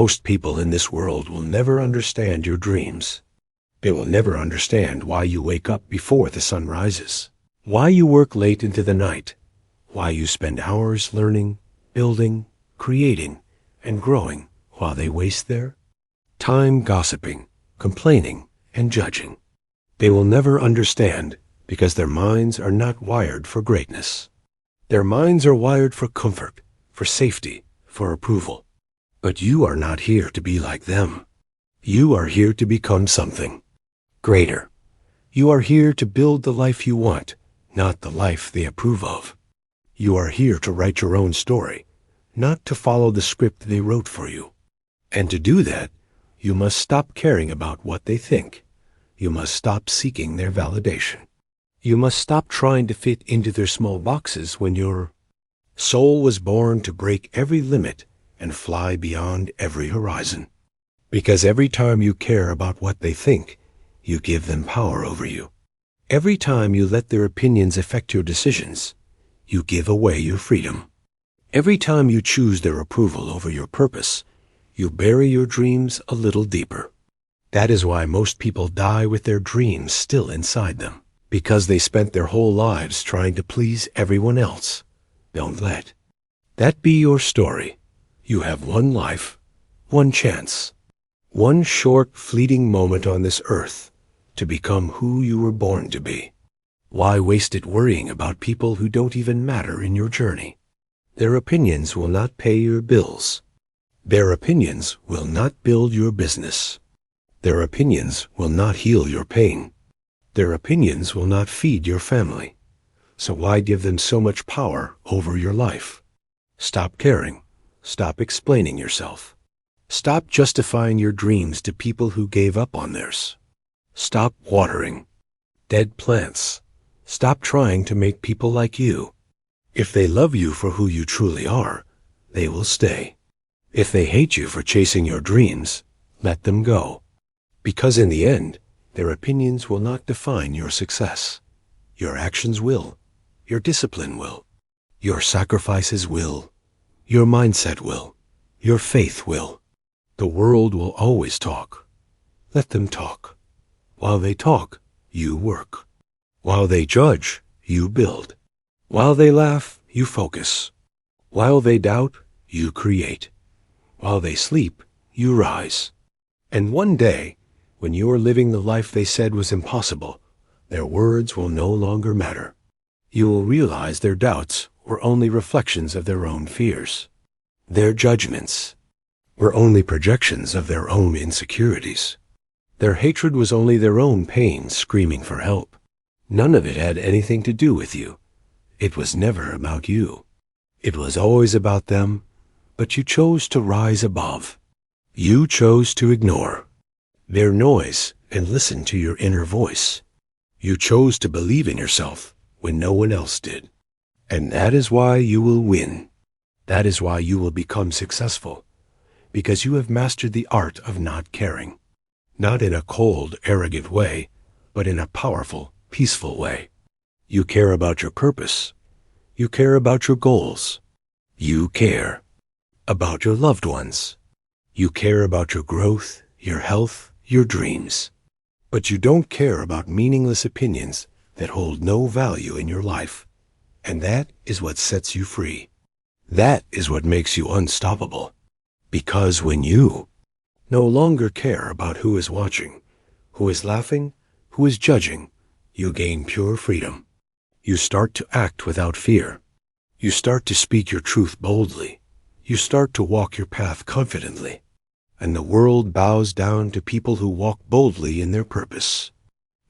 Most people in this world will never understand your dreams. They will never understand why you wake up before the sun rises, why you work late into the night, why you spend hours learning, building, creating, and growing while they waste their time gossiping, complaining, and judging. They will never understand because their minds are not wired for greatness. Their minds are wired for comfort, for safety, for approval. But you are not here to be like them. You are here to become something greater. You are here to build the life you want, not the life they approve of. You are here to write your own story, not to follow the script they wrote for you. And to do that, you must stop caring about what they think. You must stop seeking their validation. You must stop trying to fit into their small boxes when your soul was born to break every limit and fly beyond every horizon. Because every time you care about what they think, you give them power over you. Every time you let their opinions affect your decisions, you give away your freedom. Every time you choose their approval over your purpose, you bury your dreams a little deeper. That is why most people die with their dreams still inside them, because they spent their whole lives trying to please everyone else. Don't let that be your story. You have one life, one chance, one short, fleeting moment on this earth to become who you were born to be. Why waste it worrying about people who don't even matter in your journey? Their opinions will not pay your bills. Their opinions will not build your business. Their opinions will not heal your pain. Their opinions will not feed your family. So why give them so much power over your life? Stop caring. Stop explaining yourself. Stop justifying your dreams to people who gave up on theirs. Stop watering dead plants. Stop trying to make people like you. If they love you for who you truly are, they will stay. If they hate you for chasing your dreams, let them go. Because in the end, their opinions will not define your success. Your actions will. Your discipline will. Your sacrifices will. Your mindset will. Your faith will. The world will always talk. Let them talk. While they talk, you work. While they judge, you build. While they laugh, you focus. While they doubt, you create. While they sleep, you rise. And one day, when you are living the life they said was impossible, their words will no longer matter. You will realize their doubts were only reflections of their own fears. Their judgments were only projections of their own insecurities. Their hatred was only their own pain screaming for help. None of it had anything to do with you. It was never about you. It was always about them, but you chose to rise above. You chose to ignore their noise and listen to your inner voice. You chose to believe in yourself when no one else did. And that is why you will win. That is why you will become successful, because you have mastered the art of not caring. Not in a cold, arrogant way, but in a powerful, peaceful way. You care about your purpose. You care about your goals. You care about your loved ones. You care about your growth, your health, your dreams. But you don't care about meaningless opinions that hold no value in your life. And that is what sets you free. That is what makes you unstoppable. Because when you no longer care about who is watching, who is laughing, who is judging, you gain pure freedom. You start to act without fear. You start to speak your truth boldly. You start to walk your path confidently. And the world bows down to people who walk boldly in their purpose.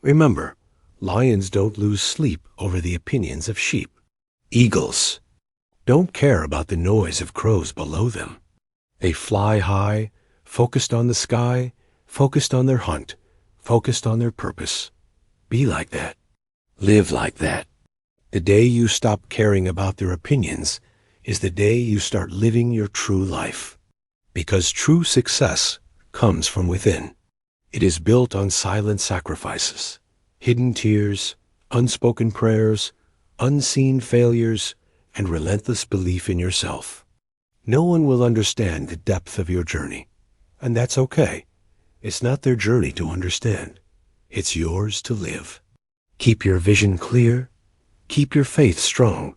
Remember, lions don't lose sleep over the opinions of sheep. Eagles don't care about the noise of crows below them. They fly high, focused on the sky, focused on their hunt, focused on their purpose. Be like that. Live like that. The day you stop caring about their opinions is the day you start living your true life. Because true success comes from within. It is built on silent sacrifices, hidden tears, unspoken prayers, unseen failures, and relentless belief in yourself. No one will understand the depth of your journey. And that's okay. It's not their journey to understand. It's yours to live. Keep your vision clear. Keep your faith strong.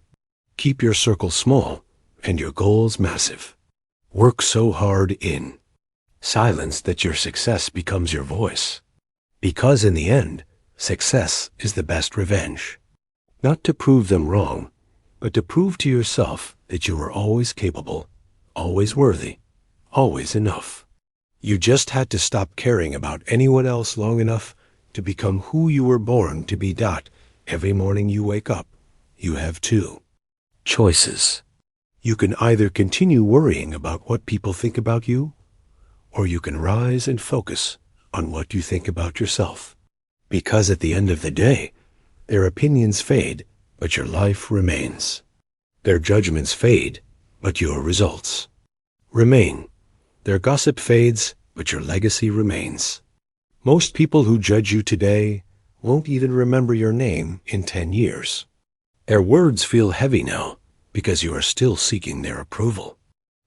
Keep your circle small and your goals massive. Work so hard in silence that your success becomes your voice. Because in the end, success is the best revenge. Not to prove them wrong, but to prove to yourself that you are always capable, always worthy, always enough. You just had to stop caring about anyone else long enough to become who you were born to be. Every morning you wake up, you have two choices. You can either continue worrying about what people think about you, or you can rise and focus on what you think about yourself. Because at the end of the day, their opinions fade, but your life remains. Their judgments fade, but your results remain. Their gossip fades, but your legacy remains. Most people who judge you today won't even remember your name in 10 years. Their words feel heavy now because you are still seeking their approval.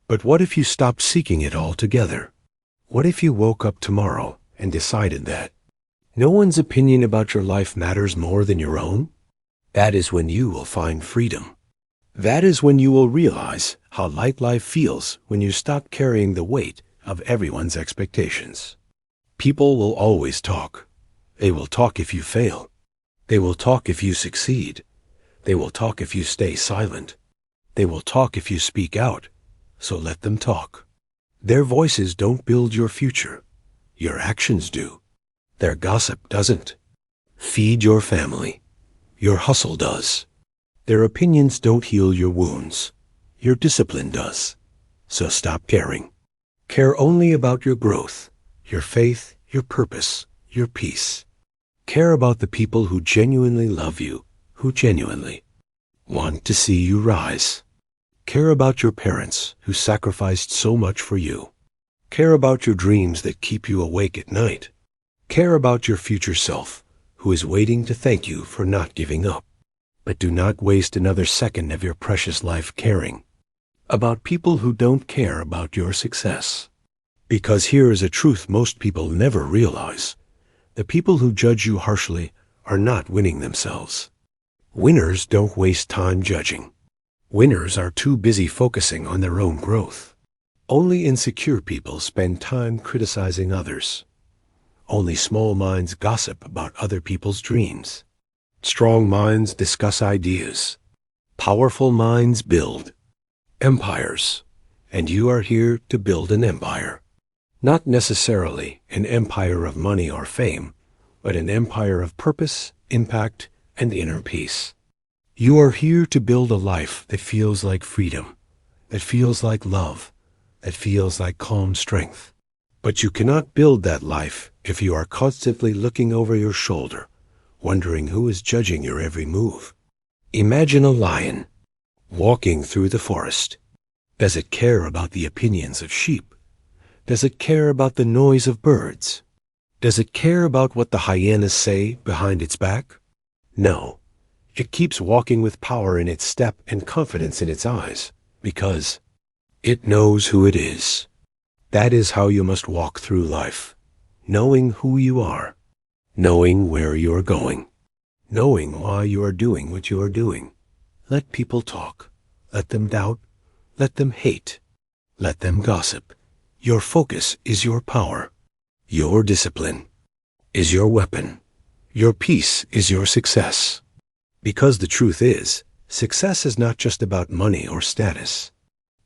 But what if you stopped seeking it altogether? What if you woke up tomorrow and decided that no one's opinion about your life matters more than your own? That is when you will find freedom. That is when you will realize how light life feels when you stop carrying the weight of everyone's expectations. People will always talk. They will talk if you fail. They will talk if you succeed. They will talk if you stay silent. They will talk if you speak out. So let them talk. Their voices don't build your future. Your actions do. Their gossip doesn't. Feed your family. Your hustle does. Their opinions don't heal your wounds. Your discipline does. So stop caring. Care only about your growth, your faith, your purpose, your peace. Care about the people who genuinely love you, who genuinely want to see you rise. Care about your parents who sacrificed so much for you. Care about your dreams that keep you awake at night. Care about your future self who is waiting to thank you for not giving up. But do not waste another second of your precious life caring about people who don't care about your success. Because here is a truth most people never realize. The people who judge you harshly are not winning themselves. Winners don't waste time judging. Winners are too busy focusing on their own growth. Only insecure people spend time criticizing others. Only small minds gossip about other people's dreams. Strong minds discuss ideas. Powerful minds build empires. And you are here to build an empire. Not necessarily an empire of money or fame, but an empire of purpose, impact, and inner peace. You are here to build a life that feels like freedom, that feels like love, that feels like calm strength. But you cannot build that life if you are constantly looking over your shoulder, wondering who is judging your every move. Imagine a lion walking through the forest. Does it care about the opinions of sheep? Does it care about the noise of birds? Does it care about what the hyenas say behind its back? No. It keeps walking with power in its step and confidence in its eyes, because it knows who it is. That is how you must walk through life, knowing who you are, knowing where you are going, knowing why you are doing what you are doing. Let people talk. Let them doubt. Let them hate. Let them gossip. Your focus is your power. Your discipline is your weapon. Your peace is your success. Because the truth is, success is not just about money or status.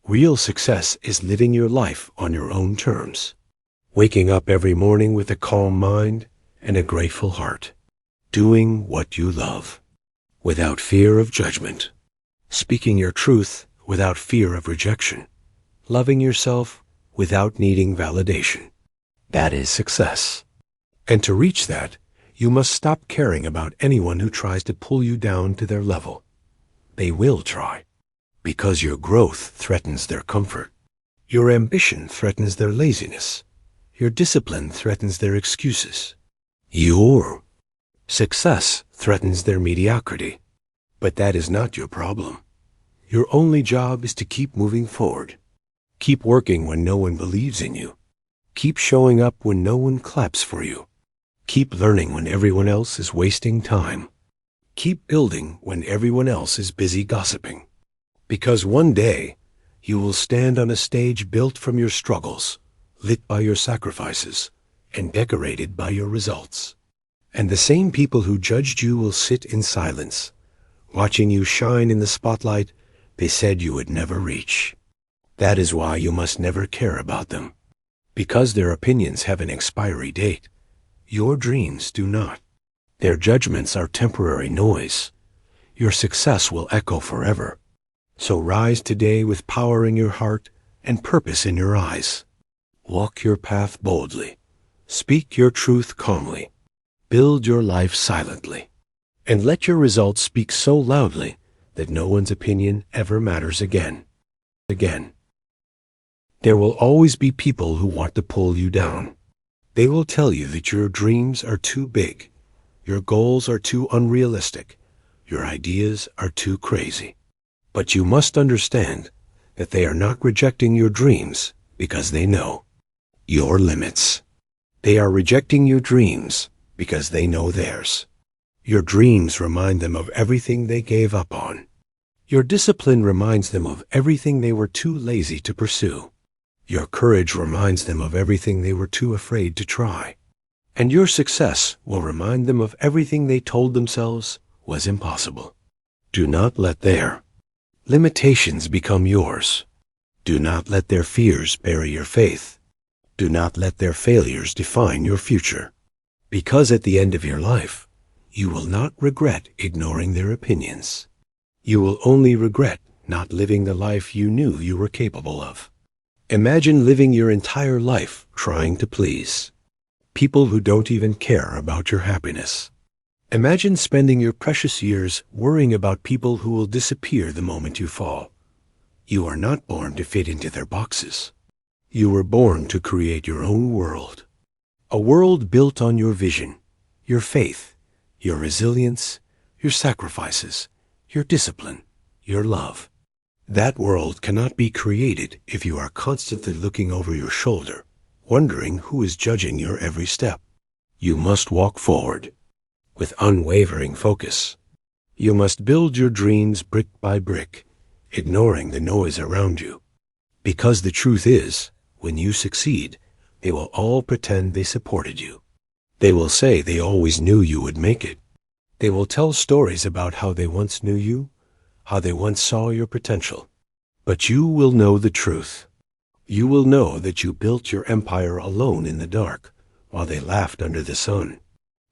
Real success is living your life on your own terms. Waking up every morning with a calm mind and a grateful heart. Doing what you love, without fear of judgment. Speaking your truth without fear of rejection. Loving yourself without needing validation. That is success. And to reach that, you must stop caring about anyone who tries to pull you down to their level. They will try, because your growth threatens their comfort. Your ambition threatens their laziness. Your discipline threatens their excuses. Your success threatens their mediocrity. But that is not your problem. Your only job is to keep moving forward. Keep working when no one believes in you. Keep showing up when no one claps for you. Keep learning when everyone else is wasting time. Keep building when everyone else is busy gossiping. Because one day, you will stand on a stage built from your struggles, lit by your sacrifices, and decorated by your results. And the same people who judged you will sit in silence, watching you shine in the spotlight they said you would never reach. That is why you must never care about them. Because their opinions have an expiry date, your dreams do not. Their judgments are temporary noise. Your success will echo forever. So rise today with power in your heart and purpose in your eyes. Walk your path boldly. Speak your truth calmly. Build your life silently. And let your results speak so loudly that no one's opinion ever matters again. There will always be people who want to pull you down. They will tell you that your dreams are too big, your goals are too unrealistic, your ideas are too crazy. But you must understand that they are not rejecting your dreams because they know your limits. They are rejecting your dreams because they know theirs. Your dreams remind them of everything they gave up on. Your discipline reminds them of everything they were too lazy to pursue. Your courage reminds them of everything they were too afraid to try. And your success will remind them of everything they told themselves was impossible. Do not let their limitations become yours. Do not let their fears bury your faith. Do not let their failures define your future. Because at the end of your life, you will not regret ignoring their opinions. You will only regret not living the life you knew you were capable of. Imagine living your entire life trying to please people who don't even care about your happiness. Imagine spending your precious years worrying about people who will disappear the moment you fall. You are not born to fit into their boxes. You were born to create your own world. A world built on your vision, your faith, your resilience, your sacrifices, your discipline, your love. That world cannot be created if you are constantly looking over your shoulder, wondering who is judging your every step. You must walk forward with unwavering focus. You must build your dreams brick by brick, ignoring the noise around you. Because the truth is, when you succeed, they will all pretend they supported you. They will say they always knew you would make it. They will tell stories about how they once knew you, how they once saw your potential. But you will know the truth. You will know that you built your empire alone in the dark, while they laughed under the sun.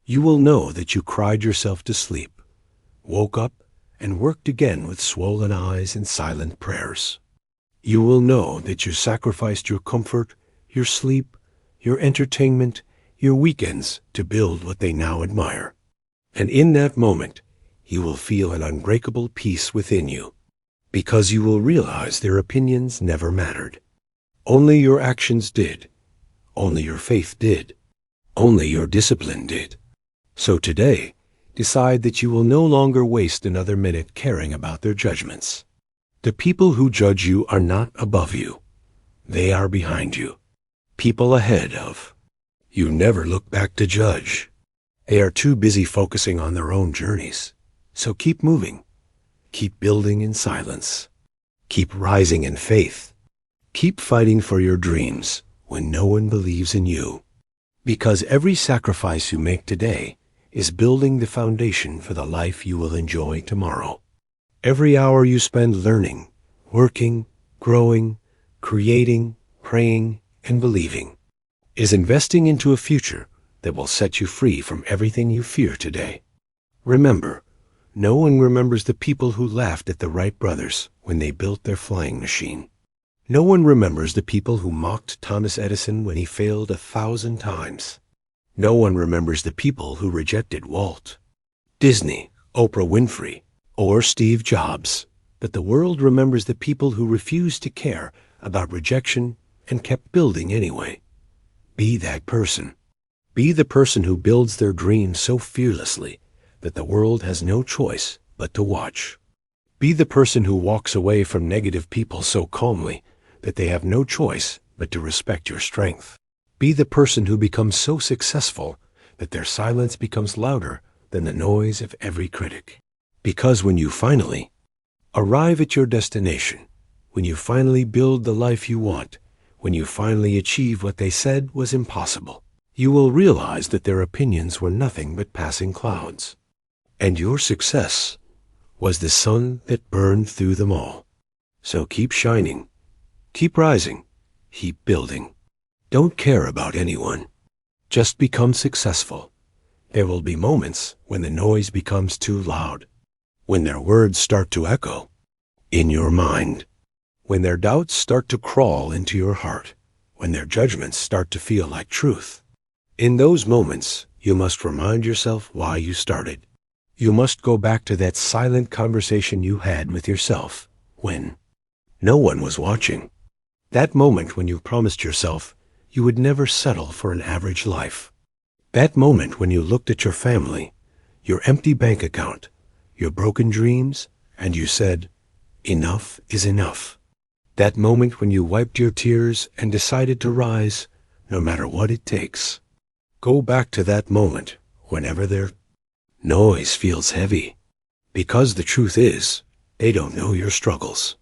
You will know that you cried yourself to sleep, woke up, and worked again with swollen eyes and silent prayers. You will know that you sacrificed your comfort, your sleep, your entertainment, your weekends to build what they now admire. And in that moment, you will feel an unbreakable peace within you, because you will realize their opinions never mattered. Only your actions did. Only your faith did. Only your discipline did. So today, decide that you will no longer waste another minute caring about their judgments. The people who judge you are not above you. They are behind you. People ahead of. You never look back to judge. They are too busy focusing on their own journeys. So keep moving. Keep building in silence. Keep rising in faith. Keep fighting for your dreams when no one believes in you. Because every sacrifice you make today is building the foundation for the life you will enjoy tomorrow. Every hour you spend learning, working, growing, creating, praying, and believing is investing into a future that will set you free from everything you fear today. Remember, no one remembers the people who laughed at the Wright brothers when they built their flying machine. No one remembers the people who mocked Thomas Edison when he failed 1,000 times. No one remembers the people who rejected Walt Disney, Oprah Winfrey, or Steve Jobs. But the world remembers the people who refused to care about rejection and kept building anyway. Be that person. Be the person who builds their dreams so fearlessly that the world has no choice but to watch. Be the person who walks away from negative people so calmly that they have no choice but to respect your strength. Be the person who becomes so successful that their silence becomes louder than the noise of every critic. Because when you finally arrive at your destination, when you finally build the life you want, when you finally achieve what they said was impossible, you will realize that their opinions were nothing but passing clouds. And your success was the sun that burned through them all. So keep shining, keep rising, keep building. Don't care about anyone. Just become successful. There will be moments when the noise becomes too loud, when their words start to echo in your mind, when their doubts start to crawl into your heart, when their judgments start to feel like truth. In those moments, you must remind yourself why you started. You must go back to that silent conversation you had with yourself when no one was watching. That moment when you promised yourself you would never settle for an average life. That moment when you looked at your family, your empty bank account, your broken dreams, and you said, "Enough is enough." That moment when you wiped your tears and decided to rise, no matter what it takes. Go back to that moment whenever their noise feels heavy. Because the truth is, they don't know your struggles.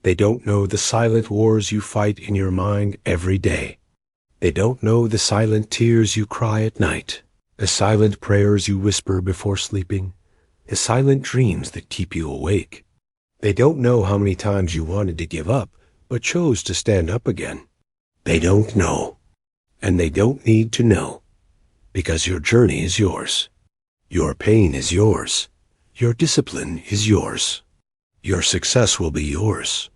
They don't know the silent wars you fight in your mind every day. They don't know the silent tears you cry at night, the silent prayers you whisper before sleeping, the silent dreams that keep you awake. They don't know how many times you wanted to give up, but chose to stand up again. They don't know, and they don't need to know, because your journey is yours. Your pain is yours. Your discipline is yours. Your success will be yours.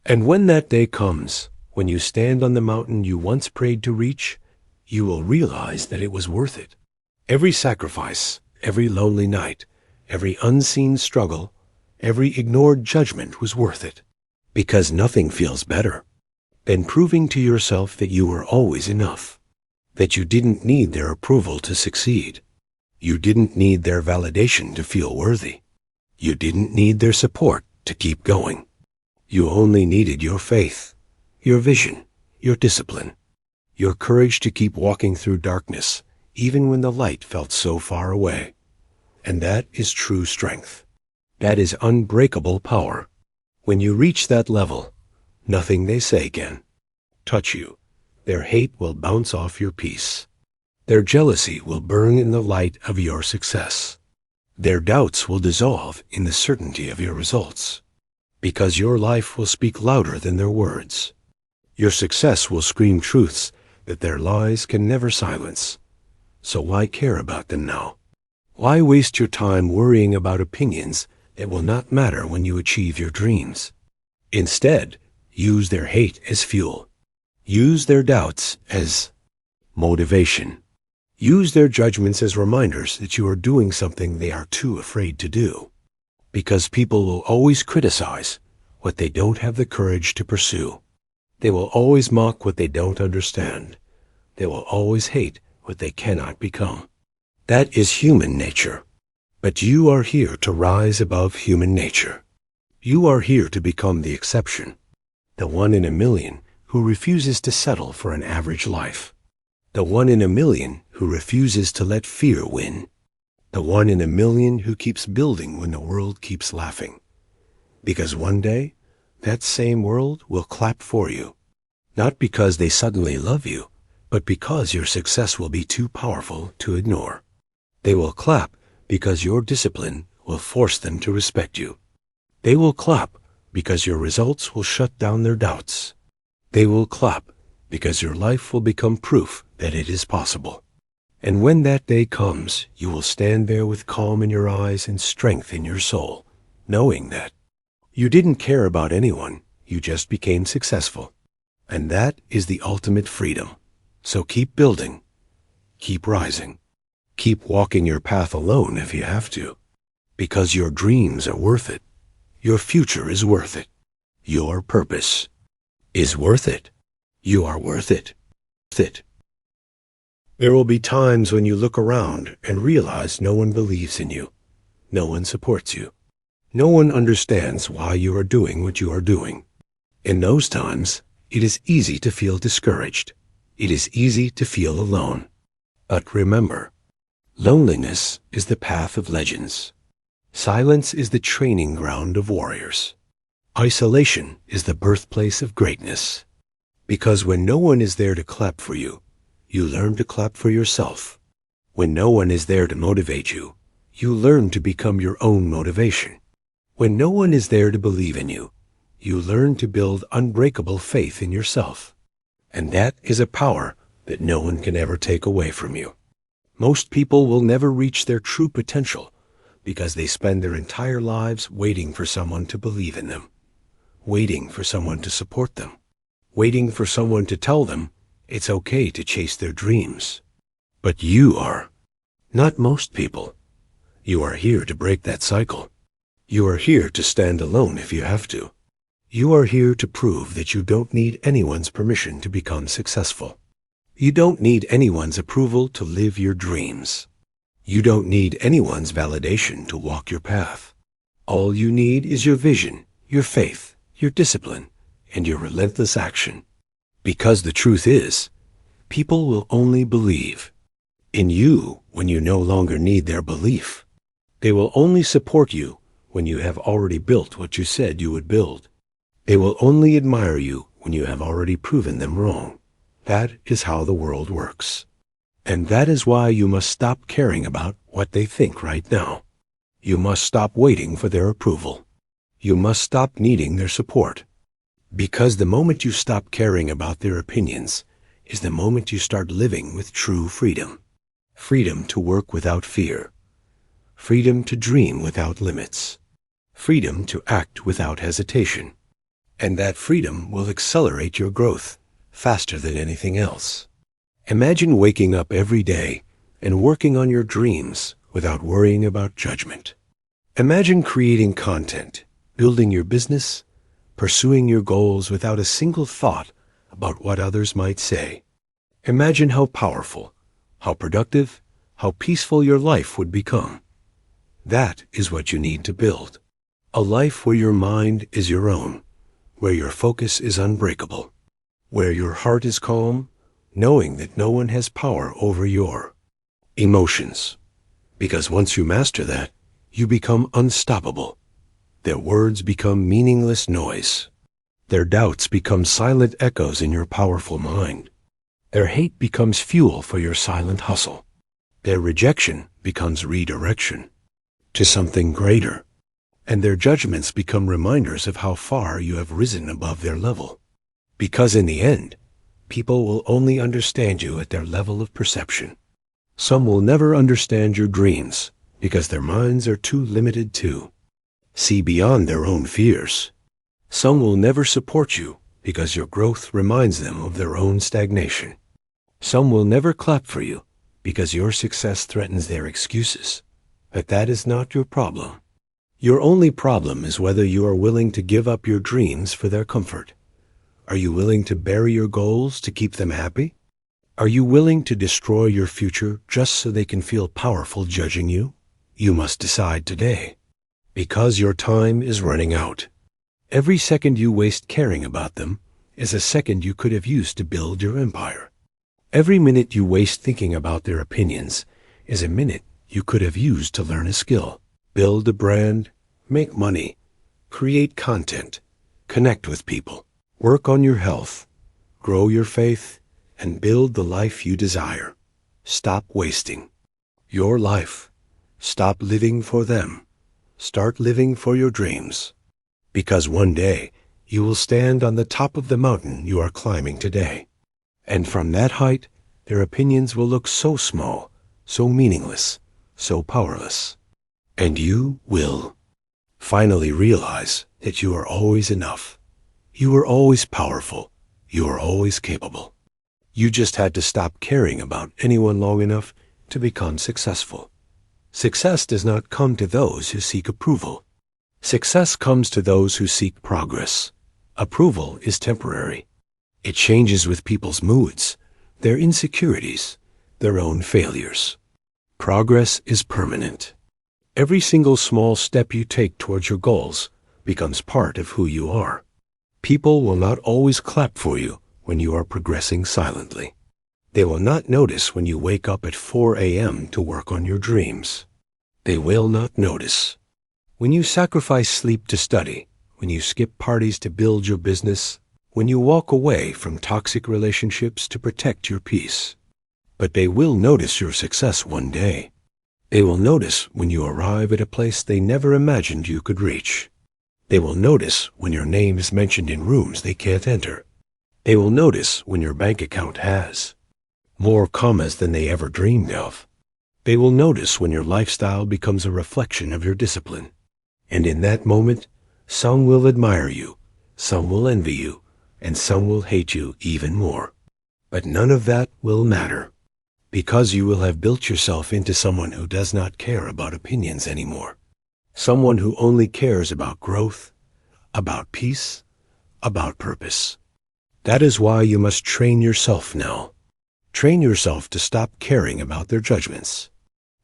And when that day comes, when you stand on the mountain you once prayed to reach, you will realize that it was worth it. Every sacrifice, every lonely night, every unseen struggle, every ignored judgment was worth it. Because nothing feels better than proving to yourself that you were always enough, that you didn't need their approval to succeed. You didn't need their validation to feel worthy. You didn't need their support to keep going. You only needed your faith, your vision, your discipline, your courage to keep walking through darkness, even when the light felt so far away. And that is true strength. That is unbreakable power. When you reach that level, nothing they say can touch you. Their hate will bounce off your peace. Their jealousy will burn in the light of your success. Their doubts will dissolve in the certainty of your results. Because your life will speak louder than their words. Your success will scream truths that their lies can never silence. So why care about them now? Why waste your time worrying about opinions that will not matter when you achieve your dreams? Instead, use their hate as fuel. Use their doubts as motivation. Use their judgments as reminders that you are doing something they are too afraid to do. Because people will always criticize what they don't have the courage to pursue. They will always mock what they don't understand. They will always hate what they cannot become. That is human nature. But you are here to rise above human nature. You are here to become the exception, the one in a million who refuses to settle for an average life, the one in a million who refuses to let fear win, the one in a million who keeps building when the world keeps laughing. Because one day, that same world will clap for you, not because they suddenly love you, but because your success will be too powerful to ignore. They will clap because your discipline will force them to respect you. They will clap because your results will shut down their doubts. They will clap because your life will become proof that it is possible. And when that day comes, you will stand there with calm in your eyes and strength in your soul, knowing that you didn't care about anyone, you just became successful. And that is the ultimate freedom. So keep building, keep rising, keep walking your path alone if you have to, because your dreams are worth it. Your future is worth it. Your purpose is worth it. You are worth it. There will be times when you look around and realize no one believes in you. No one supports you. No one understands why you are doing what you are doing. In those times, it is easy to feel discouraged. It is easy to feel alone. But remember, loneliness is the path of legends. Silence is the training ground of warriors. Isolation is the birthplace of greatness. Because when no one is there to clap for you, you learn to clap for yourself. When no one is there to motivate you, you learn to become your own motivation. When no one is there to believe in you, you learn to build unbreakable faith in yourself. And that is a power that no one can ever take away from you. Most people will never reach their true potential because they spend their entire lives waiting for someone to believe in them, waiting for someone to support them, waiting for someone to tell them it's okay to chase their dreams. But you are. Not most people. You are here to break that cycle. You are here to stand alone if you have to. You are here to prove that you don't need anyone's permission to become successful. You don't need anyone's approval to live your dreams. You don't need anyone's validation to walk your path. All you need is your vision, your faith, your discipline, and your relentless action. Because the truth is, people will only believe in you when you no longer need their belief. They will only support you when you have already built what you said you would build. They will only admire you when you have already proven them wrong. That is how the world works. And that is why you must stop caring about what they think right now. You must stop waiting for their approval. You must stop needing their support. Because the moment you stop caring about their opinions is the moment you start living with true freedom. Freedom to work without fear. Freedom to dream without limits. Freedom to act without hesitation. And that freedom will accelerate your growth faster than anything else. Imagine waking up every day and working on your dreams without worrying about judgment. Imagine creating content, building your business, pursuing your goals without a single thought about what others might say. Imagine how powerful, how productive, how peaceful your life would become. That is what you need to build. A life where your mind is your own, where your focus is unbreakable, where your heart is calm, knowing that no one has power over your emotions. Because once you master that, you become unstoppable. Their words become meaningless noise. Their doubts become silent echoes in your powerful mind. Their hate becomes fuel for your silent hustle. Their rejection becomes redirection to something greater. And their judgments become reminders of how far you have risen above their level. Because in the end, people will only understand you at their level of perception. Some will never understand your dreams because their minds are too limited to see beyond their own fears. Some will never support you because your growth reminds them of their own stagnation. Some will never clap for you because your success threatens their excuses. But that is not your problem. Your only problem is whether you are willing to give up your dreams for their comfort. Are you willing to bury your goals to keep them happy? Are you willing to destroy your future just so they can feel powerful judging you? You must decide today. Because your time is running out. Every second you waste caring about them is a second you could have used to build your empire. Every minute you waste thinking about their opinions is a minute you could have used to learn a skill, build a brand, make money, create content, connect with people, work on your health, grow your faith, and build the life you desire. Stop wasting your life. Stop living for them. Start living for your dreams. Because one day you will stand on the top of the mountain you are climbing today. And from that height, their opinions will look so small, so meaningless, so powerless. And you will finally realize that you are always enough. You are always powerful. You are always capable. You just had to stop caring about anyone long enough to become successful. Success does not come to those who seek approval. Success comes to those who seek progress. Approval is temporary. It changes with people's moods, their insecurities, their own failures. Progress is permanent. Every single small step you take towards your goals becomes part of who you are. People will not always clap for you when you are progressing silently. They will not notice when you wake up at 4 a.m. to work on your dreams. They will not notice when you sacrifice sleep to study, when you skip parties to build your business, when you walk away from toxic relationships to protect your peace. But they will notice your success one day. They will notice when you arrive at a place they never imagined you could reach. They will notice when your name is mentioned in rooms they can't enter. They will notice when your bank account has more commas than they ever dreamed of. They will notice when your lifestyle becomes a reflection of your discipline. And in that moment, some will admire you, some will envy you, and some will hate you even more. But none of that will matter, because you will have built yourself into someone who does not care about opinions anymore. Someone who only cares about growth, about peace, about purpose. That is why you must train yourself now. Train yourself to stop caring about their judgments.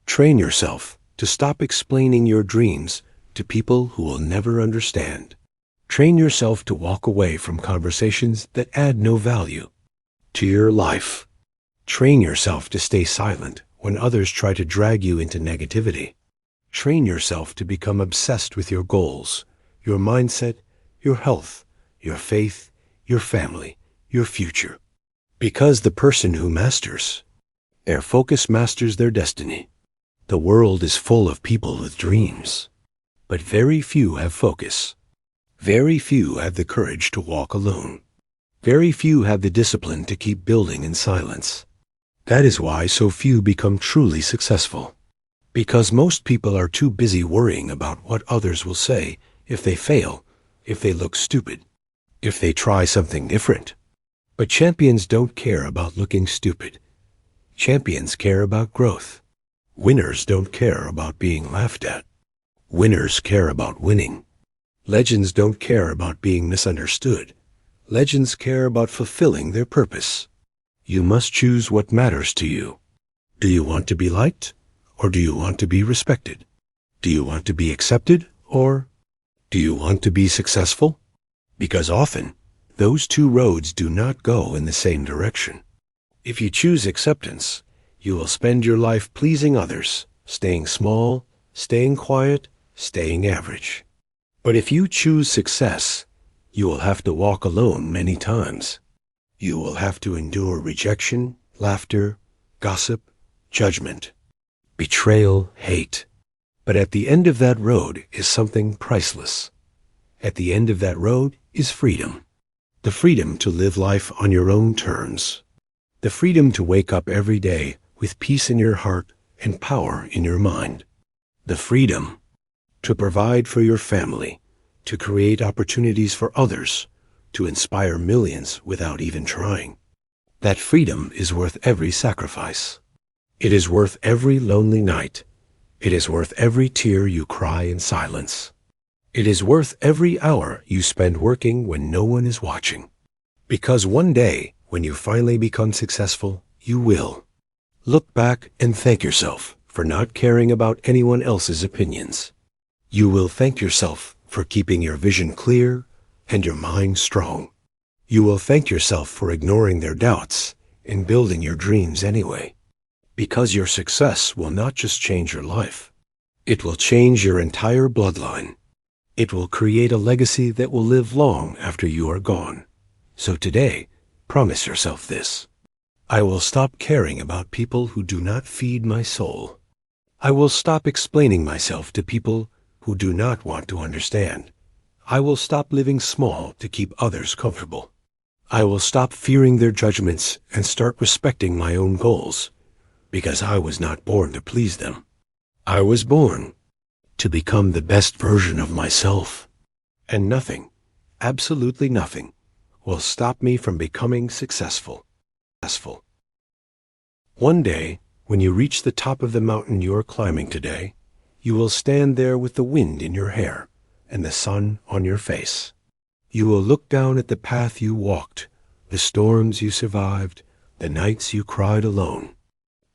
Train yourself to stop explaining your dreams to people who will never understand. Train yourself to walk away from conversations that add no value to your life. Train yourself to stay silent when others try to drag you into negativity. Train yourself to become obsessed with your goals, your mindset, your health, your faith, your family, your future. Because the person who masters their focus masters their destiny. The world is full of people with dreams, but very few have focus. Very few have the courage to walk alone. Very few have the discipline to keep building in silence. That is why so few become truly successful. Because most people are too busy worrying about what others will say if they fail, if they look stupid, if they try something different. But champions don't care about looking stupid. Champions care about growth. Winners don't care about being laughed at. Winners care about winning. Legends don't care about being misunderstood. Legends care about fulfilling their purpose. You must choose what matters to you. Do you want to be liked, or do you want to be respected? Do you want to be accepted, or do you want to be successful? Because often, those two roads do not go in the same direction. If you choose acceptance, you will spend your life pleasing others, staying small, staying quiet, staying average. But if you choose success, you will have to walk alone many times. You will have to endure rejection, laughter, gossip, judgment, betrayal, hate. But at the end of that road is something priceless. At the end of that road is freedom. The freedom to live life on your own terms. The freedom to wake up every day with peace in your heart and power in your mind. The freedom to provide for your family, to create opportunities for others, to inspire millions without even trying. That freedom is worth every sacrifice. It is worth every lonely night. It is worth every tear you cry in silence. It is worth every hour you spend working when no one is watching. Because one day, when you finally become successful, you will look back and thank yourself for not caring about anyone else's opinions. You will thank yourself for keeping your vision clear and your mind strong. You will thank yourself for ignoring their doubts and building your dreams anyway. Because your success will not just change your life. It will change your entire bloodline. It will create a legacy that will live long after you are gone. So today, promise yourself this. I will stop caring about people who do not feed my soul. I will stop explaining myself to people who do not want to understand. I will stop living small to keep others comfortable. I will stop fearing their judgments and start respecting my own goals, because I was not born to please them. I was born to become the best version of myself. And nothing, absolutely nothing, will stop me from becoming successful. One day, when you reach the top of the mountain you are climbing today, you will stand there with the wind in your hair and the sun on your face. You will look down at the path you walked, the storms you survived, the nights you cried alone,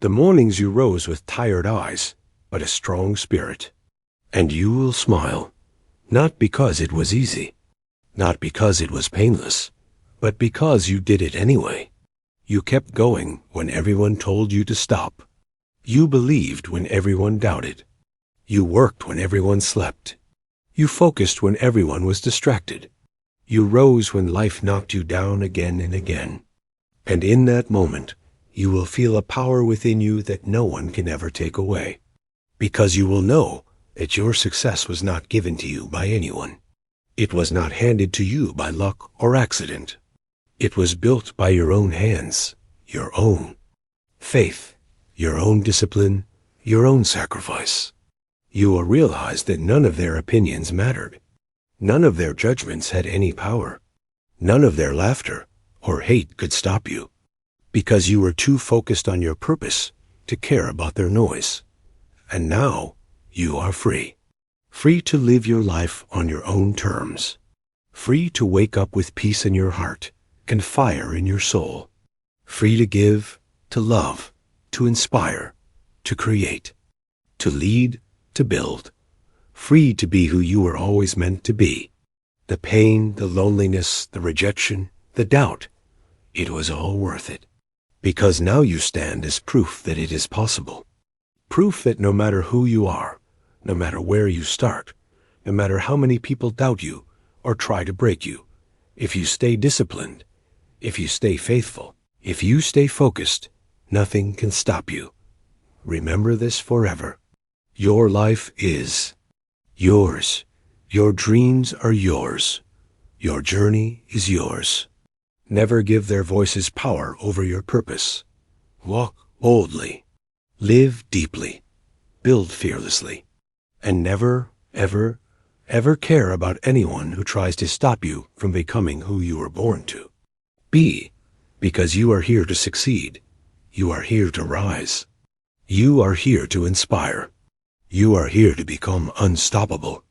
the mornings you rose with tired eyes, but a strong spirit. And you will smile, not because it was easy, not because it was painless, but because you did it anyway. You kept going when everyone told you to stop. You believed when everyone doubted. You worked when everyone slept. You focused when everyone was distracted. You rose when life knocked you down again and again. And in that moment, you will feel a power within you that no one can ever take away. Because you will know that your success was not given to you by anyone. It was not handed to you by luck or accident. It was built by your own hands, your own faith, your own discipline, your own sacrifice. You will realize that none of their opinions mattered. None of their judgments had any power. None of their laughter or hate could stop you, because you were too focused on your purpose to care about their noise. And now you are free. Free to live your life on your own terms. Free to wake up with peace in your heart and fire in your soul. Free to give, to love, to inspire, to create, to lead, to build. Free to be who you were always meant to be. The pain, the loneliness, the rejection, the doubt, it was all worth it. Because now you stand as proof that it is possible. Proof that no matter who you are, no matter where you start, no matter how many people doubt you or try to break you, if you stay disciplined, if you stay faithful, if you stay focused, nothing can stop you. Remember this forever. Your life is yours. Your dreams are yours. Your journey is yours. Never give their voices power over your purpose. Walk boldly. Live deeply. Build fearlessly. And never, ever, ever care about anyone who tries to stop you from becoming who you were born to. Be, because you are here to succeed. You are here to rise. You are here to inspire. You are here to become unstoppable.